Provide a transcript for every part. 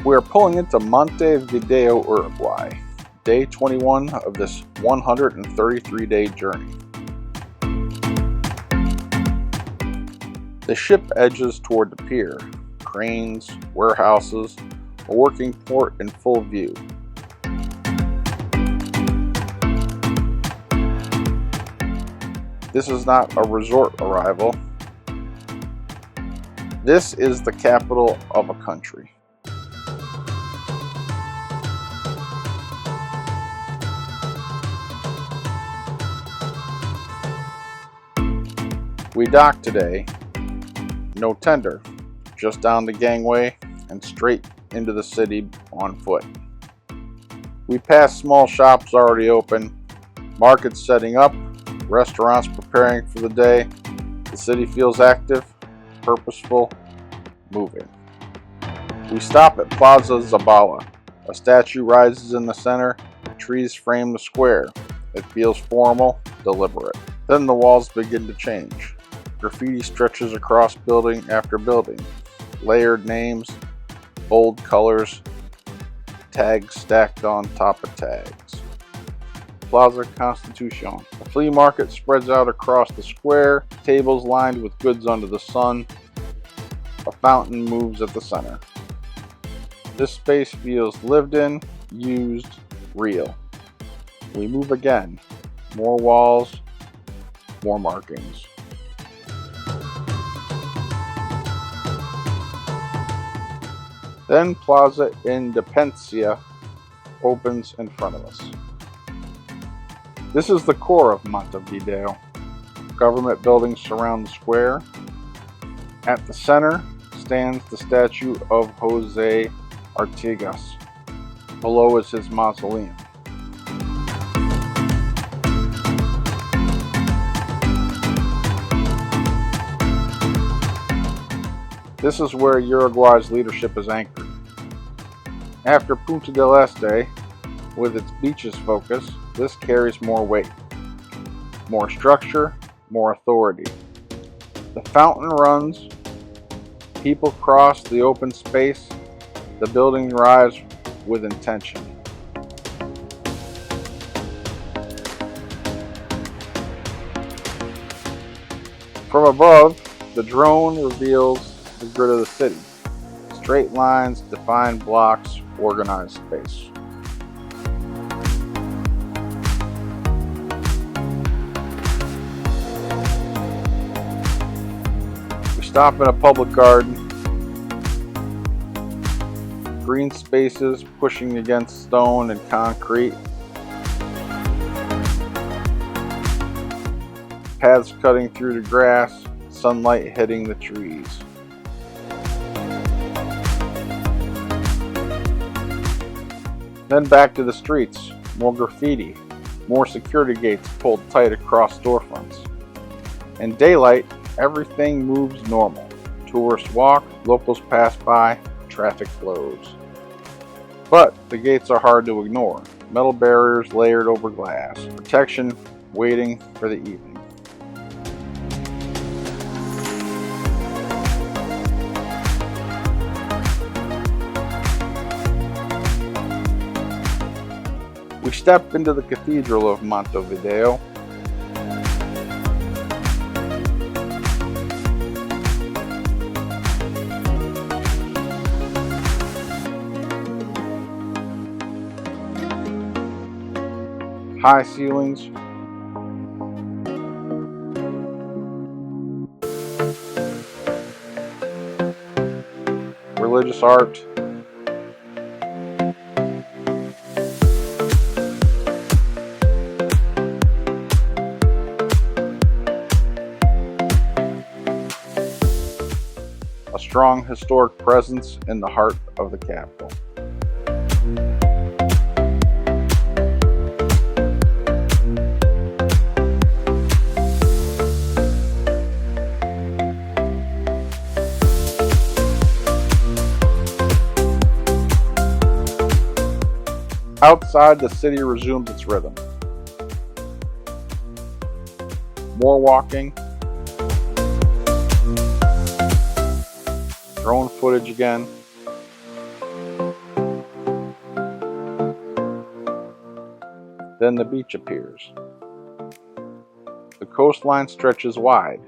We are pulling into Montevideo, Uruguay, day 21 of this 133-day journey. The ship edges toward the pier, cranes, warehouses, a working port in full view. This is not a resort arrival. This is the capital of a country. We docked today. No tender, just down the gangway and straight into the city on foot. We passed small shops already open, markets setting up, restaurants preparing for the day. The city feels active, purposeful, moving. We stop at Plaza Zabala. A statue rises in the center, trees frame the square. It feels formal, deliberate. Then the walls begin to change. Graffiti stretches across building after building. Layered names, bold colors, tags stacked on top of tags. Plaza Constitución. A flea market spreads out across the square, tables lined with goods under the sun. A fountain moves at the center. This space feels lived in, used, real. We move again. More walls, more markings. Then Plaza Independencia opens in front of us. This is the core of Montevideo. Government buildings surround the square. At the center stands the statue of José Artigas. Below is his mausoleum. This is where Uruguay's leadership is anchored. After Punta del Este, with its beaches focus, this carries more weight, more structure, more authority. The fountain runs, people cross the open space, the building rise with intention. From above, the drone reveals the grid of the city. Straight lines define blocks, organized space. We stop in a public garden. Green spaces pushing against stone and concrete. Paths cutting through the grass, sunlight hitting the trees. Then back to the streets, more graffiti, more security gates pulled tight across storefronts. In daylight, everything moves normal. Tourists walk, locals pass by, traffic flows. But the gates are hard to ignore. Metal barriers layered over glass. Protection waiting for the evening. We step into the Cathedral of Montevideo. High ceilings, religious art, a strong historic presence in the heart of the capital. Outside, the city resumes its rhythm. More walking. Drone footage again. Then the beach appears. The coastline stretches wide.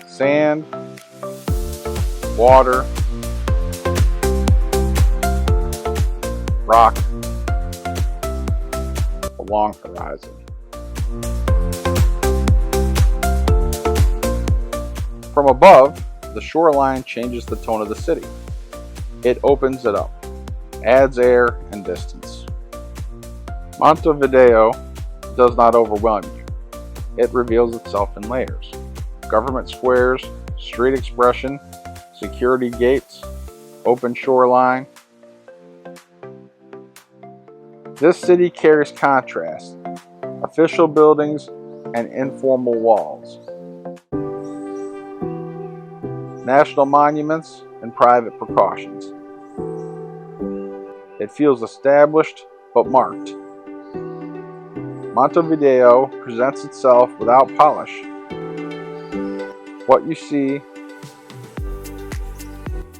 Sand, water, rock, a long horizon. From above, the shoreline changes the tone of the city. It opens it up, adds air and distance. Montevideo does not overwhelm you. It reveals itself in layers. Government squares, street expression, security gates, open shoreline. This city carries contrast, official buildings and informal walls, national monuments and private precautions. It feels established but marked. Montevideo presents itself without polish. What you see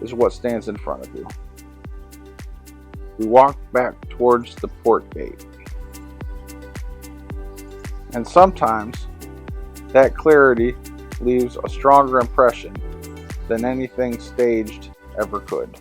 is what stands in front of you. We walk back towards the port gate. And sometimes that clarity leaves a stronger impression than anything staged ever could.